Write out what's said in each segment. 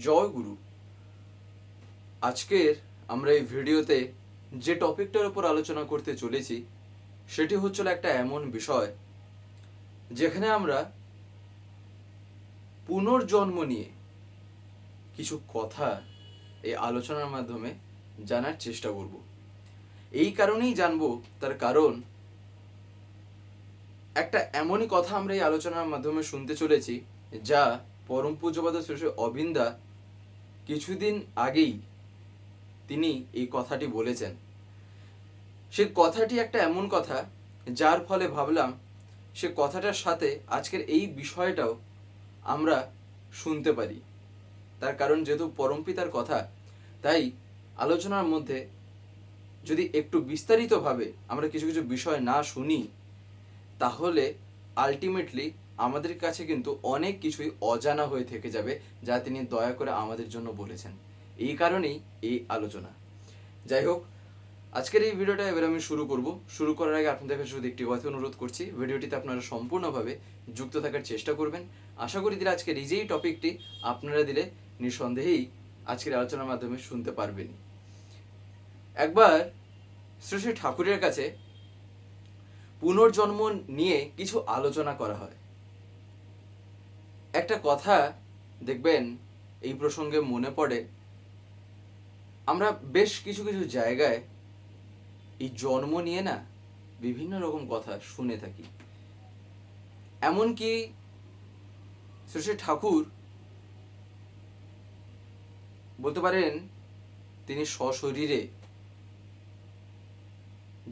জয় গুরু। আজকের আমরা এই ভিডিওতে যে টপিকটার উপর আলোচনা করতে চলেছি সেটি হচ্ছিল একটা এমন বিষয় যেখানে আমরা পুনর্জন্ম নিয়ে কিছু কথা এই আলোচনার মাধ্যমে জানার চেষ্টা করব। এই কারণেই জানবো, তার কারণ একটা এমনই কথা আমরা এই আলোচনার মাধ্যমে শুনতে চলেছি যা পরম পূজ্যপাদ শ্রী অবিন্দা কিছুদিন আগেই তিনি এই কথাটি বলেছেন। সে কথাটি একটা এমন কথা যার ফলে ভাবলাম সে কথাটার সাথে আজকের এই বিষয়টাও আমরা শুনতে পারি। তার কারণ যেহেতু পরমপিতার কথা, তাই আলোচনার মধ্যে যদি একটু বিস্তারিতভাবে আমরা কিছু কিছু বিষয় না শুনি তাহলে আলটিমেটলি আমাদের কাছে কিন্তু অনেক কিছুই অজানা হয়ে থেকে যাবে যা তিনি দয়া করে আমাদের জন্য বলেছেন। এই কারণেই এই আলোচনা। যাই হোক, আজকের এই ভিডিওটা এবার আমি শুরু করার আগে আপনাদের কাছে শুধু একটি কথা অনুরোধ করছি, ভিডিওটিতে আপনারা সম্পূর্ণভাবে যুক্ত থাকার চেষ্টা করবেন। আশা করি দিলে আজকের এই যেই টপিকটি আপনারা দিলে নিঃসন্দেহেই আজকের আলোচনার মাধ্যমে শুনতে পারবেন। একবার শ্রী শ্রী ঠাকুরের কাছে পুনর্জন্ম নিয়ে কিছু আলোচনা করা হয়। একটা কথা দেখবেন এই প্রসঙ্গে মনে পড়ে, আমরা বেশ কিছু কিছু জায়গায় এই জন্ম নিয়ে না বিভিন্ন রকম কথা শুনে থাকি। এমনকি শ্রী শ্রী ঠাকুর বলতে পারেন তিনি সশরীরে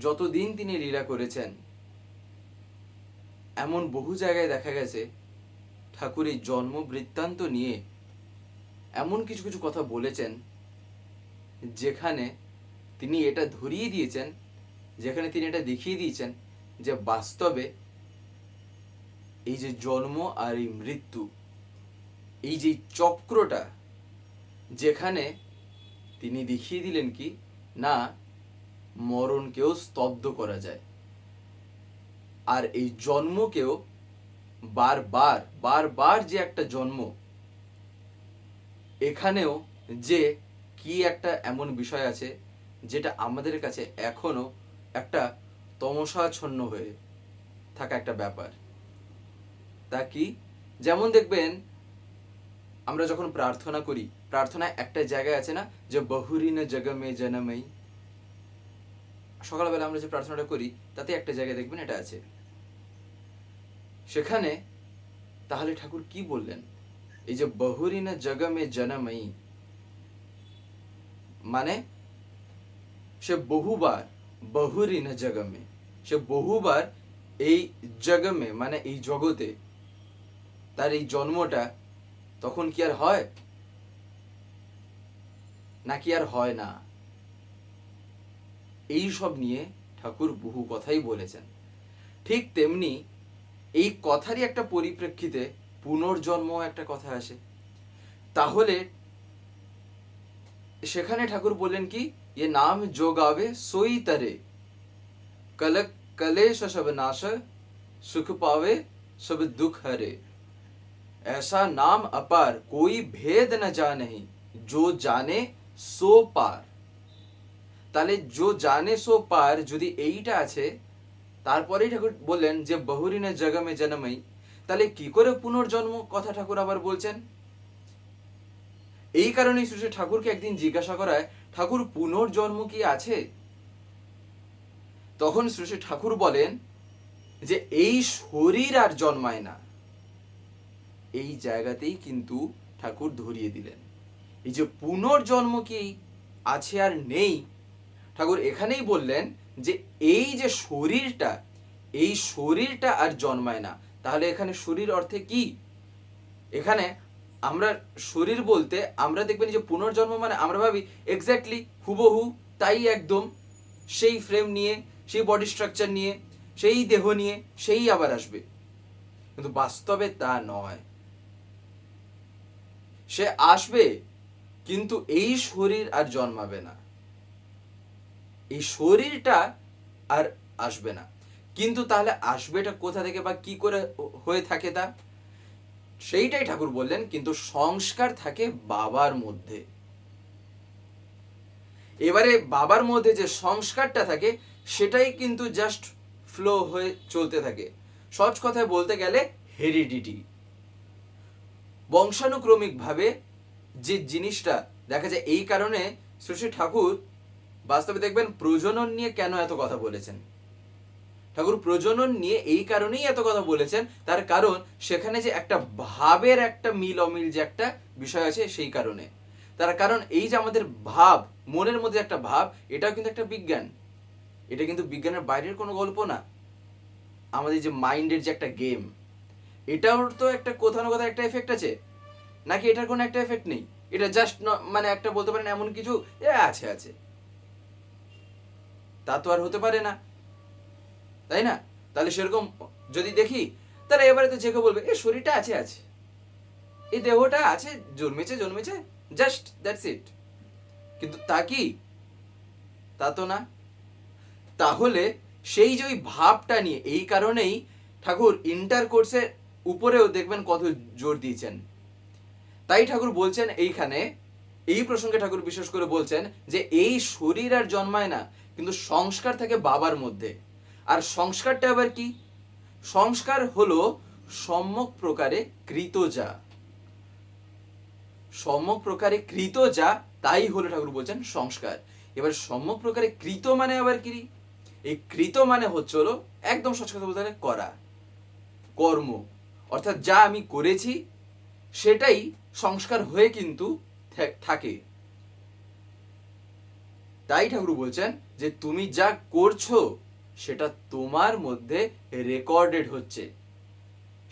যতদিন তিনি লীলা করেছেন এমন বহু জায়গায় দেখা গেছে ঠাকুর এই জন্ম বৃত্তান্ত নিয়ে এমন কিছু কিছু কথা বলেছেন যেখানে তিনি এটা ধরিয়ে দিয়েছেন, যেখানে তিনি এটা দেখিয়ে দিয়েছেন যে বাস্তবে এই যে জন্ম আর এই মৃত্যু, এই যে চক্রটা, যেখানে তিনি দেখিয়ে দিলেন কি না মরণকেও স্তব্ধ করা যায়, আর এই জন্মকেও বারবার বারবার যে একটা জন্ম, এখানেও যে কি একটা এমন বিষয় আছে যেটা আমাদের কাছে এখনো একটা তমসাচ্ছন্ন হয়ে থাকা একটা ব্যাপার। তা কি? যেমন দেখবেন আমরা যখন প্রার্থনা করি, প্রার্থনায় একটা জায়গায় আছে না যে বহুরিন জগমে জনমই, সকালবেলা আমরা যে প্রার্থনাটা করি তাতে একটা জায়গায় দেখবেন এটা আছে। সেখানে তাহলে ঠাকুর কি বললেন? এই যে বহুরিন জগমে জনমই মানে সে বহুবার, বহুরিন জগমে, সে বহুবার এই জগমে মানে এই জগতে তার এই জন্মটা তখন কি আর হয় নাকি আর হয় না? এই সব নিয়ে ঠাকুর বহু কথাই বলেছেন। ঠিক তেমনি এই কথারই একটা পরিপ্রেক্ষিতে পুনর্জন্ম একটা কথা আসে। তাহলে সেখানে ঠাকুর বললেন কি, এ নাম যোগাবে সোই তরে কলক कलेश सब नाश सुख पावे सब दुख हरे, ऐसा नाम अपार कोई भेद न जाने जो जाने सो पार। তাহলে जो जाने सो पार যদি এইটা আছে, তারপরেই ঠাকুর বললেন যে বহুরিনে জগমে জনমই, তাহলে কি করে পুনর্জন্ম কথা ঠাকুর আবার বলছেন? এই কারণেই শ্রী ঠাকুরকে একদিন জিজ্ঞাসা করায়, ঠাকুর পুনর্জন্ম কি আছে? তখন শ্রী ঠাকুর বলেন যে এই শরীর আর জন্মায় না। এই জায়গাতেই কিন্তু ঠাকুর ধরিয়ে দিলেন এই যে পুনর্জন্ম কি আছে আর নেই। ঠাকুর এখানেই বললেন যে এই যে শরীরটা, এই শরীরটা আর জন্মায় না। তাহলে এখানে শরীর অর্থে কি? এখানে আমরা শরীর বলতে আমরা দেখবেন যে পুনর্জন্ম মানে আমরা ভাবি এক্স্যাক্টলি হুবহু তাই, একদম সেই ফ্রেম নিয়ে, সেই বডি স্ট্রাকচার নিয়ে, সেই দেহ নিয়ে সেই আবার আসবে, কিন্তু বাস্তবে তা নয়। সে আসবে কিন্তু এই শরীর আর জন্মাবে না, এই শরীরটা আর আসবে না। কিন্তু তাহলে আসবেটা কোথা থেকে বা কি করে হয়ে থাকে? তা সেইটাই ঠাকুর বললেন, কিন্তু সংস্কার থাকে বাবার মধ্যে। এবারে বাবার মধ্যে যে সংস্কারটা থাকে সেটাই কিন্তু জাস্ট ফ্লো হয়ে চলতে থাকে। সহজ কথায় বলতে গেলে হেরিডিটি, বংশানুক্রমিকভাবে যে জিনিসটা দেখা যায়। এই কারণে শ্রী শ্রী ঠাকুর বাস্তবে দেখবেন প্রজনন নিয়ে কেন এত কথা বলেছেন। ঠাকুর প্রজনন নিয়ে এই কারণেই এত কথা বলেছেন, তার কারণ সেখানে যে একটা ভাবের একটা মিল অমিল যে একটা বিষয় আছে সেই কারণে। তার কারণ এই যে আমাদের ভাব, মনের মধ্যে একটা ভাব, এটাও কিন্তু একটা বিজ্ঞান। এটা কিন্তু বিজ্ঞানের বাইরের কোনো গল্প না। আমাদের যে মাইন্ডের যে একটা গেম, এটাও তো একটা কোথাও না কোথাও একটা এফেক্ট আছে, নাকি এটার কোনো একটা এফেক্ট নেই? এটা জাস্ট মানে একটা বলতে পারেন এমন কিছু আছে আছে, তা তো আর হতে পারে না, তাই না? তাহলে সেরকম যদি দেখি, তাহলে এবারে তো যে কেউ বলবে এ শরীরটা আছে আছে, এই দেহটা আছে, জন্মেছে জন্মেছে, জাস্ট দ্যাটস ইট। কিন্তু তা কি? তা তো না। তাহলে সেই যে ওই ভাবটা নিয়ে, এই কারণেই ঠাকুর ইন্টারকোর্সের উপরেও দেখবেন কত জোর দিয়েছেন। তাই ঠাকুর বলছেন এইখানে, এই প্রসঙ্গে ঠাকুর বিশেষ করে বলছেন যে এই শরীর আর জন্মায় না, কিন্তু সংস্কার থাকে বাবার মধ্যে। আর সংস্কারটা আবার কি? সংস্কার হলো সম্যক প্রকারে কৃত যা, সম্যক প্রকারে কৃত যা, তাই হলো ঠাকুর বলছেন সংস্কার। এবার সম্যক প্রকারে কৃত মানে আবার কি? এই কৃত মানে হচ্ছে হলো একদম সহজ কথা বলতে গেলে করা, কর্ম, অর্থাৎ যা আমি করেছি সেটাই সংস্কার হয়ে কিন্তু থাকে। তাই ঠাকুর বলছেন যে তুমি যা করছো সেটা তোমার মধ্যে রেকর্ডেড হচ্ছে,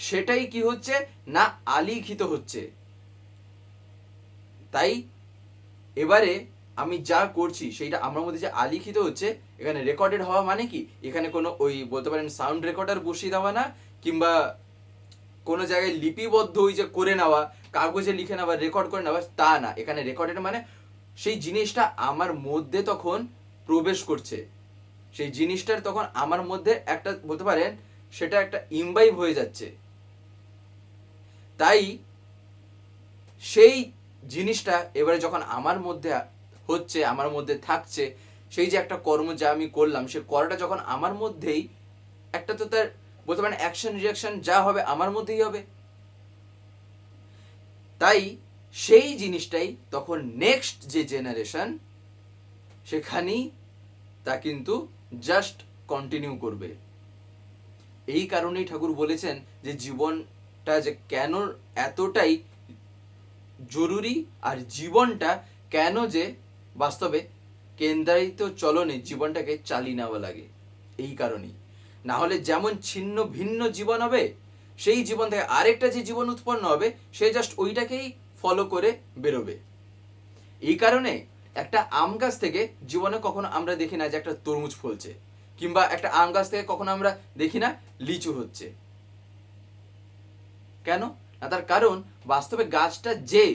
সেটাই কি হচ্ছে না আলিখিত হচ্ছে। তাই এবারে আমি যা করছি সেইটা আমার মধ্যে যে আলিখিত হচ্ছে, এখানে রেকর্ডেড হওয়া মানে কি, এখানে কোনো ওই বলতে পারেন সাউন্ড রেকর্ডার বসিয়ে দেওয়া না, কিংবা কোনো জায়গায় লিপিবদ্ধ ওই যে করে নেওয়া, কাগজে লিখে নেওয়া, রেকর্ড করে নেওয়া, তা না। এখানে রেকর্ডেড মানে সেই জিনিসটা আমার মধ্যে তখন প্রবেশ করছে, সেই জিনিসটার তখন আমার মধ্যে একটা বলতে পারেন সেটা একটা ইমবাইব হয়ে যাচ্ছে। তাই সেই জিনিসটা এবারে যখন আমার মধ্যে হচ্ছে, আমার মধ্যে থাকছে, সেই যে একটা কর্ম যা আমি করলাম, সে করাটা যখন আমার মধ্যেই একটা, তো তার বলতে পারেন অ্যাকশন রিয়াকশন যা হবে আমার মধ্যেই হবে। তাই সেই জিনিসটাই তখন নেক্সট যে জেনারেশন, সেখানেই তা কিন্তু জাস্ট কন্টিনিউ করবে। এই কারণেই ঠাকুর বলেছেন যে জীবনটা যে কেন এতটাই জরুরি, আর জীবনটা কেন যে বাস্তবে কেন্দ্রায়িত চলনে জীবনটাকে চালিয়ে নেওয়া লাগে। এই কারণেই, না হলে যেমন ছিন্ন ভিন্ন জীবন হবে, সেই জীবন থেকে আরেকটা যে জীবন উৎপন্ন হবে সে জাস্ট ওইটাকেই ফলো করে বেরোবে। এই কারণে একটা আম গাছ থেকে জীবনে কখনো আমরা দেখি না যে একটা তরমুজ ফলছে, কিংবা একটা আম গাছ থেকে কখনো আমরা দেখি না লিচু হচ্ছে। কেন না? তার কারণ বাস্তবে গাছটা যে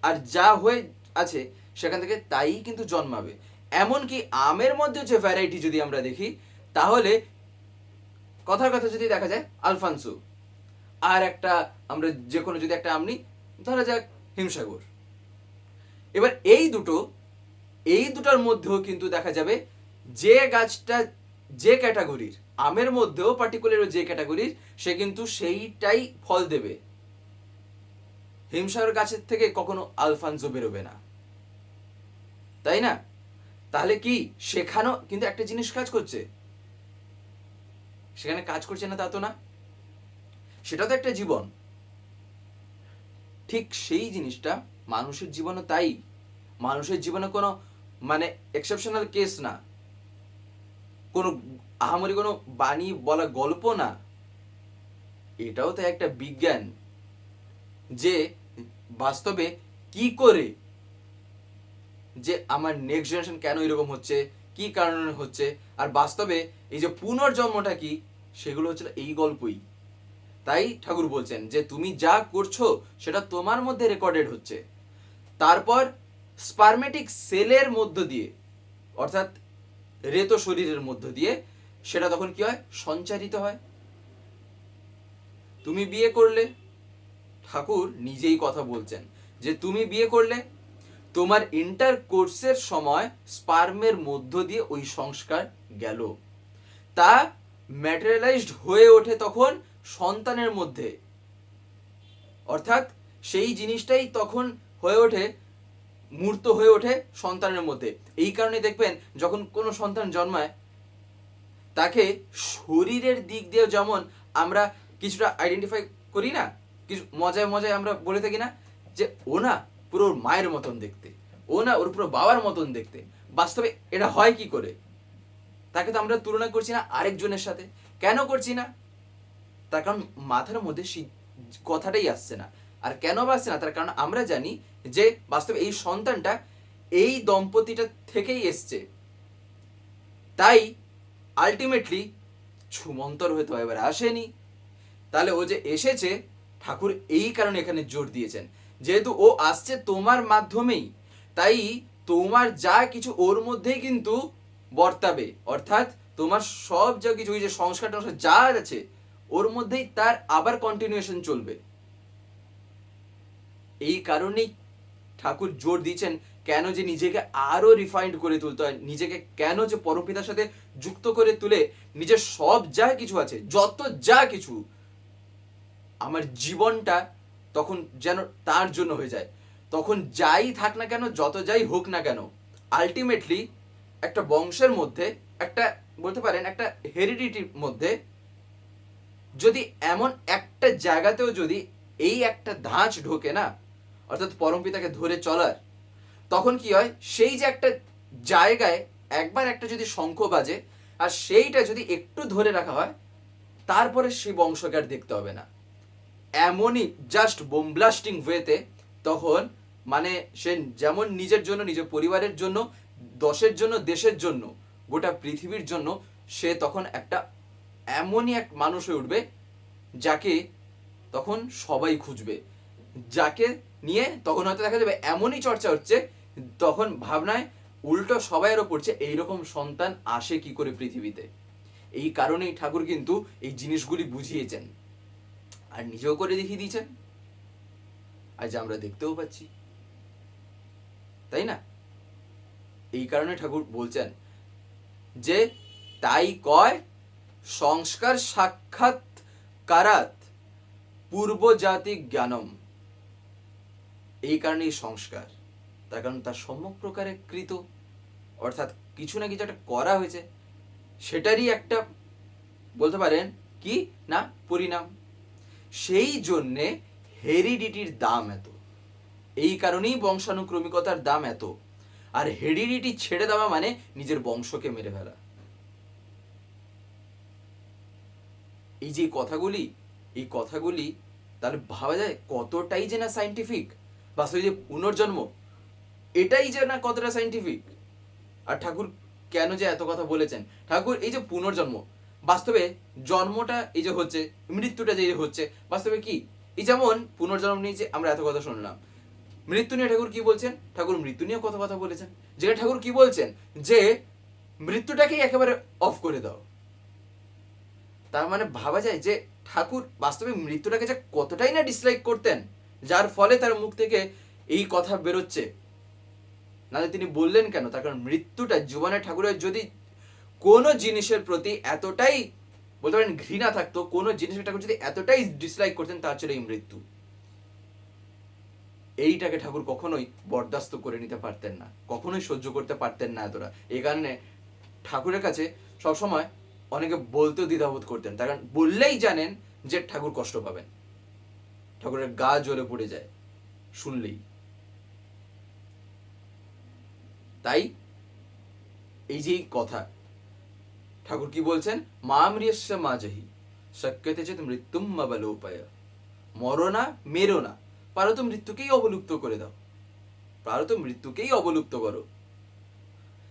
আর যা হয়ে আছে সেখান থেকে তাই কিন্তু জন্মাবে। এমনকি আমের মধ্যে যে ভ্যারাইটি যদি আমরা দেখি, তাহলে কথার কথা যদি দেখা যায় আলফানসো, আর একটা আমরা যে কোনো যদি একটা আম নিই, ধরা যাক হিমসাগর। এবার এই দুটার মধ্যেও কিন্তু দেখা যাবে যে গাছটা যে ক্যাটাগরির, আমের মধ্যেও পার্টিকুলার যে ক্যাটাগরির, সে কিন্তু সেইটাই ফল দেবে। হিমসাগর গাছের থেকে কখনো আলফানসো বেরোবে না, তাই না? তাহলে কি সেখানেও কিন্তু একটা জিনিস কাজ করছে, সেখানে কাজ করছে না তা তো না, সেটা তো একটা জীবন। ঠিক সেই জিনিসটা মানুষের জীবনও তাই। মানুষের জীবনে কোনো মানে এক্সেপশনাল কেস না, কোনো আহামরি কোনো বাণী বলা গল্প না, এটাও তো একটা বিজ্ঞান যে বাস্তবে কি করে যে আমার নেক্সট জেনারেশন কেন এরকম হচ্ছে, কি কারণে হচ্ছে, আর বাস্তবে এই যে পুনর্জন্মটা কি, সেগুলো হচ্ছে এই গল্পই। তাই ঠাকুর বলছেন যে তুমি যা করছো সেটা তোমার মধ্যে রেকর্ডেড হচ্ছে, তারপর স্পারমেটিক সেলের মধ্য দিয়ে, অর্থাৎ রেত শরীরের মধ্য দিয়ে সেটা তখন কি হয়, সঞ্চারিত হয়। তুমি বিয়ে করলে, ঠাকুর নিজেই কথা বলছেন যে তুমি বিয়ে করলে, তোমার ইন্টার কোর্সের সময় স্পার্মের মধ্য দিয়ে ওই সংস্কার গেল, তা ম্যাটেরিয়ালাইজড হয়ে ওঠে তখন সন্তানের মধ্যে, অর্থাৎ সেই জিনিসটাই তখন হয়ে ওঠে, মূর্ত হয়ে ওঠে সন্তানের মধ্যে। এই কারণে দেখবেন যখন কোনো সন্তান জন্মায় তাকে শরীরের দিক দিয়ে যেমন আমরা কিছুটা আইডেন্টিফাই করি না, কিছু মজায় মজায় আমরা বলে থাকি না যে ও না পুরো ওর মায়ের মতন দেখতে, ও না ওর পুরো বাবার মতন দেখতে। বাস্তবে এটা হয় কি করে? তাকে তো আমরা তুলনা করছি না আরেকজনের সাথে। কেন করছি না? তার কারণ মাথার মধ্যে সেই কথাটাই আসছে না। আর কেন আসছে না? তার কারণ আমরা জানি যে বাস্তবে এই সন্তানটা এই দম্পতিটা থেকেই এসছে, তাই আলটিমেটলি ছুমন্তর হয়তো এবার আসেনি। তাহলে ও যে এসেছে, ঠাকুর এই কারণে এখানে জোর দিয়েছেন, যেহেতু ও আসছে তোমার মাধ্যমেই, তাই তোমার যা কিছু ওর মধ্যেই কিন্তু বর্তাবে, অর্থাৎ তোমার সব যা কিছু ওই যে সংস্কার টংস্কার যা আছে ওর মধ্যেই তার আবার কন্টিনিউয়েশন চলবে। এই কারণেই ঠাকুর জোর দিয়েছেন কেন যে নিজেকে আরো রিফাইন্ড করে তুলতে হয়, নিজেকে কেন যে পরমপিতার সাথে যুক্ত করে তুলে নিজের সব যা কিছু আছে, যত যা কিছু আমার জীবনটা তখন যেন তার জন্য হয়ে যায়। তখন যাই থাক না কেন, যত যাই হোক না কেন, আলটিমেটলি একটা বংশের মধ্যে, একটা বলতে পারেন একটা হেরিডিটির মধ্যে যদি এমন একটা জায়গাতেও যদি এই একটা ধাঁচ ঢোকে না, অর্থাৎ পরমপিতাকে ধরে চলার, তখন কি হয়, সেই যে একটা জায়গায় একবার একটা যদি শঙ্খ বাজে আর সেইটা যদি একটু ধরে রাখা হয়, তারপরে সেই বংশকে আর দেখতে হবে না। এমনই জাস্ট বোম ব্লাস্টিং ওয়েতে তখন মানে সে যেমন নিজের জন্য, নিজের পরিবারের জন্য, দশের জন্য, দেশের জন্য, গোটা পৃথিবীর জন্য সে তখন একটা এমনই এক মানুষ হয়ে উঠবে যাকে তখন সবাই খুঁজবে, যাকে নিয়ে তখন হয়তো দেখা যাবে এমনই চর্চা হচ্ছে, তখন ভাবনায় উল্টো সবাই আরও পড়ছে এইরকম সন্তান আসে কি করে পৃথিবীতে। এই কারণেই ঠাকুর কিন্তু এই জিনিসগুলি বুঝিয়েছেন আর নিজেও করে দেখিয়ে দিয়েছেন, আজ আমরা দেখতেও পাচ্ছি, তাই না? এই কারণে ঠাকুর বলছেন যে তাই কয় সংস্কার সাক্ষাৎ কারাত পূর্বজাতি জ্ঞানম। এই কারণেই সংস্কার, তার কারণ তার সম্যক প্রকারে কৃত, অর্থাৎ কিছু না কিছু একটা করা হয়েছে, সেটারই একটা বলতে পারেন কি না পরিণাম। সেই জন্যে হেরিডিটির দাম এত, এই কারণেই বংশানুক্রমিকতার দাম এত। আর হেরিডিটি ছেড়ে দেওয়া মানে নিজের বংশকে মেরে ফেলা। এই যে কথাগুলি তাহলে ভাবা যায় কতটাই যে না সাইন্টিফিক, বাস্তবে যে পুনর্জন্ম এটাই যে না কতটা সাইন্টিফিক। আর ঠাকুর কেন যে এত কথা বলেছেন, ঠাকুর এই যে পুনর্জন্ম, বাস্তবে জন্মটা এই যে হচ্ছে, মৃত্যুটা যে হচ্ছে, বাস্তবে কি এই যেমন পুনর্জন্ম নিয়ে যে আমরা এত কথা শুনলাম, মৃত্যু নিয়ে ঠাকুর কি বলছেন? ঠাকুর মৃত্যু নিয়ে কত কথা বলেছেন, যেটা ঠাকুর কি বলছেন যে মৃত্যুটাকেই একেবারে অফ করে দাও। তার মানে ভাবা যায় যে ঠাকুর বাস্তবে মৃত্যুটাকে যে কতটাই না ডিসলাইক করতেন, যার ফলে তার মুখ থেকে এই কথা বেরোচ্ছে। নাহলে তিনি বললেন কেন? তার কারণ মৃত্যুটা জীবনে ঠাকুরের যদি কোনো জিনিসের প্রতি এতটাই বলতে পারেন ঘৃণা থাকতো, কোনো জিনিসের ঠাকুর যদি এতটাই ডিসলাইক করতেন, তার ছিল এই মৃত্যু। এইটাকে ঠাকুর কখনোই বরদাস্ত করে নিতে পারতেন না, কখনোই সহ্য করতে পারতেন না এতটা। এই কারণে ঠাকুরের কাছে সবসময় অনেকে বলতেও দ্বিধাবোধ করতেন, তার কারণ বললেই জানেন যে ঠাকুর কষ্ট পাবেন, ঠাকুরের গা জ্বলে পড়ে যায় শুনলেই। তাই এই যে কথা ঠাকুর কি বলছেন, মামরিয়স্য মাজহি শক্যতে চেত মৃত্যুম অবলোপয়। মরো না, মেরো না, পারো তো মৃত্যুকেই অবলুপ্ত করে দাও, পারো তো মৃত্যুকেই অবলুপ্ত করো।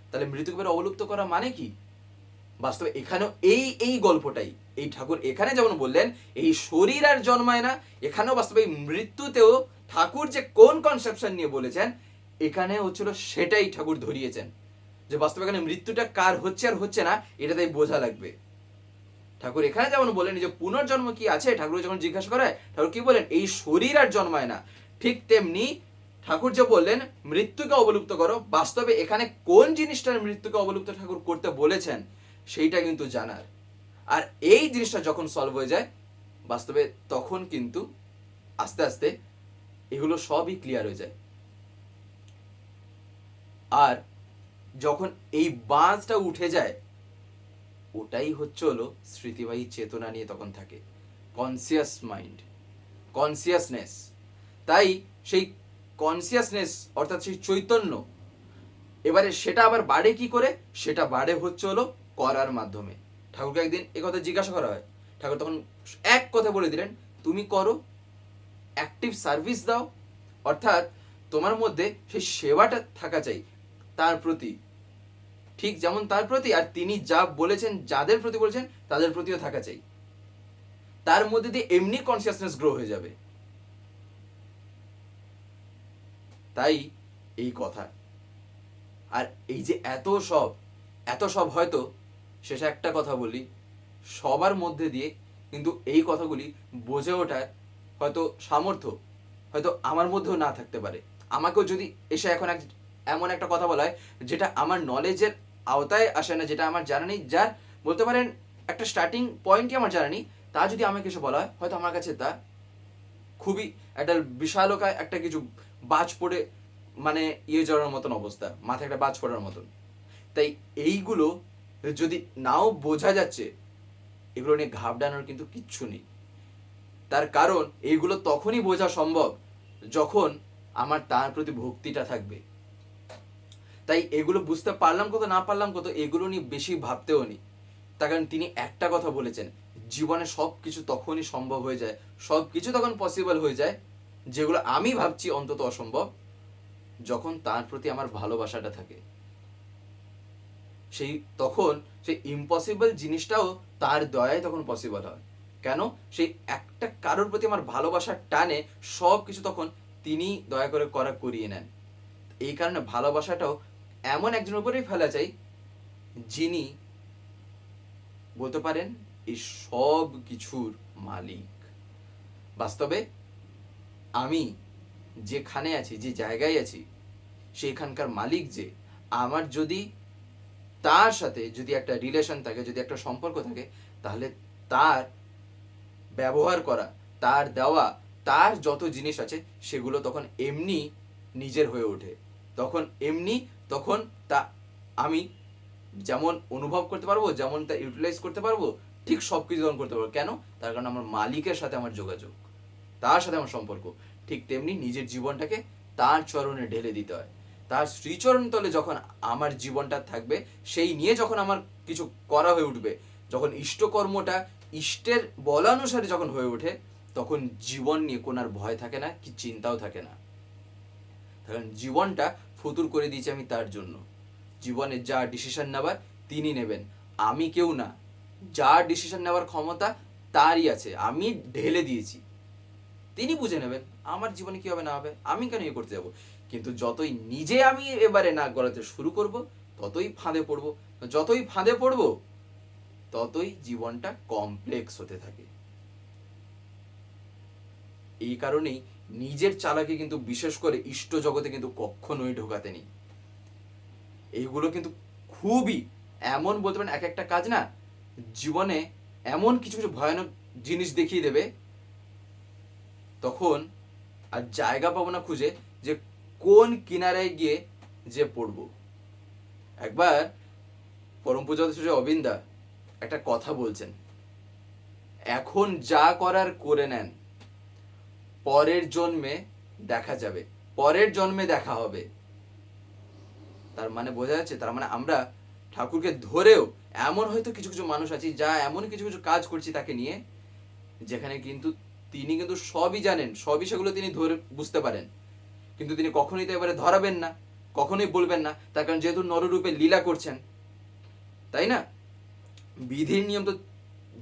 তাহলে মৃত্যুকে অবলুপ্ত করা মানে কি? বাস্তবে এখানেও এই গল্পটাই এই ঠাকুর এখানে যেমন বললেন এই শরীর আর জন্মায় না, এখানেও বাস্তবে মৃত্যুতেও ঠাকুর যে কোন কনসেপশন নিয়ে বলেছেন এখানে হচ্ছিল সেটাই ঠাকুর ধরিয়েছেন, যে বাস্তবে এখানে মৃত্যুটা কার হচ্ছে আর হচ্ছে না এটা তাই বোঝা লাগবে। ঠাকুর এখানে যেমন বলেন যে পুনর্জন্ম কি আছে, ঠাকুর যখন জিজ্ঞাসা করে ঠাকুর কি বলেন, এই শরীর আর জন্মায় না। ঠিক তেমনি ঠাকুর যে বললেন মৃত্যুকে অবলুপ্ত করো, বাস্তবে এখানে কোন জিনিসটার মৃত্যুকে অবলুপ্ত ঠাকুর করতে বলেছেন সেইটা কিন্তু জানার। আর এই জিনিসটা যখন সলভ হয়ে যায় বাস্তবে, তখন কিন্তু আস্তে আস্তে এগুলো সবই ক্লিয়ার হয়ে যায়। আর যখন এই বাঁধটা উঠে যায়, ওটাই হচ্ছে হলো স্মৃতিবাহী চেতনা নিয়ে তখন থাকে, কনসিয়াস মাইন্ড, কনসিয়াসনেস। তাই সেই কনসিয়াসনেস অর্থাৎ সেই চৈতন্য, এবারে সেটা আবার বাড়ে কি করে, সেটা বাড়ে হচ্ছে হলো করার মাধ্যমে। ঠাকুরকে একদিন এ কথা জিজ্ঞাসা করা হয়, ঠাকুর তখন এক কথা বলে দিলেন, তুমি করো, অ্যাক্টিভ সার্ভিস দাও, অর্থাৎ তোমার মধ্যে সেই সেবাটা থাকা চাই তার প্রতি, ঠিক যেমন তার প্রতি, আর তিনি যা বলেছেন যাদের প্রতি বলেছেন তাদের প্রতিও থাকা চাই। তার মধ্যে দিয়ে এমনি কনসিয়াসনেস গ্রো হয়ে যাবে। তাই এই কথা। আর এই যে এত সব হয়তো শেষে একটা কথা বলি, সবার মধ্যে দিয়ে কিন্তু এই কথাগুলি বোঝে ওঠার হয়তো সামর্থ্য হয়তো আমার মধ্যেও না থাকতে পারে। আমাকেও যদি এসে এখন এমন একটা কথা বলা হয় যেটা আমার নলেজের আওতায় আসে না, যেটা আমার জানা নেই, যার বলতে পারেন একটা স্টার্টিং পয়েন্টই আমার জানা নেই, তা যদি আমাকে এসে বলা হয়, হয়তো আমার কাছে তা খুবই একটা বিশালকায় একটা কিছু বাজ পড়ে মানে যাওয়ার মতন অবস্থা, মাথায় একটা বাজ পড়ার মতন। তাই এইগুলো যদি নাও বোঝা যাচ্ছে, এগুলো নিয়ে ঘাবড়ানোর কিন্তু কিচ্ছু নেই। তার কারণ এইগুলো তখনই বোঝা সম্ভব যখন আমার তার প্রতি ভক্তিটা থাকবে। তাই এগুলো বুঝতে পারলাম কত না পারলাম কত, এগুলো নিয়ে বেশি ভাবতেও নি। তার কারণ তিনি একটা কথা বলেছেন, জীবনে সব কিছু তখনই সম্ভব হয়ে যায়, সব কিছু তখন পসিবল হয়ে যায় যেগুলো আমি ভাবছি অন্তত অসম্ভব, যখন তার প্রতি আমার ভালোবাসাটা থাকে। তখন সেই ইম্পসিবল জিনিসটাও তার দয়ায় তখন পসিবল হয়। কেন? সেই একটা কারোর প্রতি আমার ভালোবাসার টানে সব কিছু তখন তিনি দয়া করে করিয়ে নেন। এই কারণে ভালোবাসাটাও এমন একজনের উপরেই ফেলা চাই যিনি বলতে পারেন এই সব কিছুর মালিক। বাস্তবে আমি যেখানে আছি, যে জায়গায় আছি, সেখানকার মালিক যে, আমার যদি তার সাথে যদি একটা রিলেশন থাকে, যদি একটা সম্পর্ক থাকে, তাহলে তার ব্যবহার করা, তার দেওয়া, তার যত জিনিস আছে সেগুলো তখন এমনি নিজের হয়ে ওঠে। তখন তা আমি যেমন অনুভব করতে পারবো, যেমন তা ইউটিলাইজ করতে পারবো, ঠিক সব কিছু তখন করতে পারবো। কেন? তার কারণ আমার মালিকের সাথে আমার যোগাযোগ, তার সাথে আমার সম্পর্ক। ঠিক তেমনি নিজের জীবনটাকে তার চরণে ঢেলে দিতে হয়। তার শ্রীচরণ তলে যখন আমার জীবনটা থাকবে, সেই নিয়ে যখন আমার কিছু করা হয়ে উঠবে, যখন ইষ্টকর্মটা ইষ্টের বলানুসারে যখন হয়ে ওঠে, তখন জীবন নিয়ে কোনো আর ভয় থাকে না, কি চিন্তাও থাকে না। কারণ জীবনটা ফতুর করে দিয়েছি আমি তার জন্য। জীবনে যা ডিসিশন নেবার তিনি নেবেন, আমি কেউ না। যা ডিসিশন নেওয়ার ক্ষমতা তারই আছে, আমি ঢেলে দিয়েছি, তিনি বুঝে নেবেন আমার জীবনে কি হবে না হবে, আমি কেন ইয়ে করতে যাবো। কিন্তু যতই নিজে আমি এবারে নাক গলাতে শুরু করব, ততই ফাঁদে পড়বো, যতই ফাঁদে পড়বো ততই জীবনটা কমপ্লেক্স হতে থাকে। এই কারণেই নিজের চালাকি কিন্তু বিশেষ করে ইষ্ট জগতে কিন্তু কখনোই ঢোকাতে নেই। এইগুলো কিন্তু খুবই এমন বলতে পারেন, এক একটা কাজ না জীবনে এমন কিছু কিছু ভয়ানক জিনিস দেখিয়ে দেবে, তখন আর জায়গা পাবো না খুঁজে যে কোন কিনারায় গিয়ে যে পড়বো। একবার পরম পূজ্য শ্রী অবিন্দা একটা কথা বলছেন, এখন যা করার করে নেন, পরের জন্মে দেখা যাবে, পরের জন্মে দেখা হবে। তার মানে বোঝা যাচ্ছে, তার মানে আমরা ঠাকুরকে ধরেও এমন হয়তো কিছু কিছু মানুষ আছি যা এমন কিছু কিছু কাজ করছি তাকে নিয়ে, যেখানে কিন্তু তিনি কিন্তু সবই জানেন, সবই সেগুলো তিনি ধরে বুঝতে পারেন, কিন্তু তিনি কখনোই তো এবারে ধরাবেন না, কখনোই বলবেন না। তার কারণ যেহেতু নররূপে লীলা করছেন, তাই না, বিধির নিয়ম তো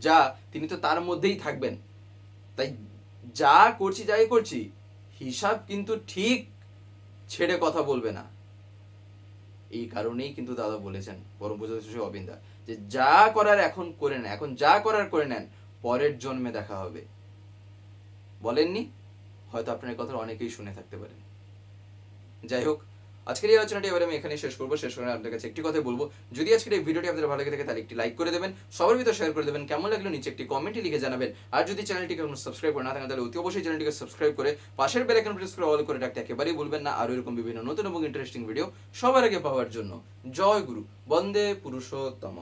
যা, তিনি তো তার মধ্যেই থাকবেন। তাই যা করছি, যাই করছি, হিসাব কিন্তু ঠিক ছেড়ে কথা বলবে না। এই কারণেই কিন্তু দাদা বলেছেন পরম পূজ্য শ্রী অবিন্দা, যে যা করার এখন করে নেন, এখন যা করার করে নেন, পরের জন্মে দেখা হবে। বলেননি? হয়তো আপনার এই কথা অনেকেই শুনে থাকতে পারেন। যাই হোক, আজকের এই আলোচনাটি এবার আমি এখানেই শেষ করবো। শেষ করে আপনাদের কাছে একটি কথাই বলবো, যদি আজকের এই ভিডিওটি আপনাদের ভালো লেগে থাকে তাহলে একটি লাইক করে দেবেন, সবার ভিতরে শেয়ার করে দেবেন, কেমন লাগলো নিচে একটি কমেন্টে লিখে জানাবেন। আর যদি চ্যানেলটিকে এখন সাবস্ক্রাইব করে না থাকেন তাহলে অতি অবশ্যই চ্যানেলটিকে সাবস্ক্রাইব করে পাশের বেল আইকন প্রেস করে অল করে রাখতে একেবারেই ভুলবেন না, আরও এরকম বিভিন্ন নতুন এবং ইন্টারেস্টিং ভিডিও সবার আগে পাওয়ার জন্য। জয় গুরু, বন্দে পুরুষোত্তম।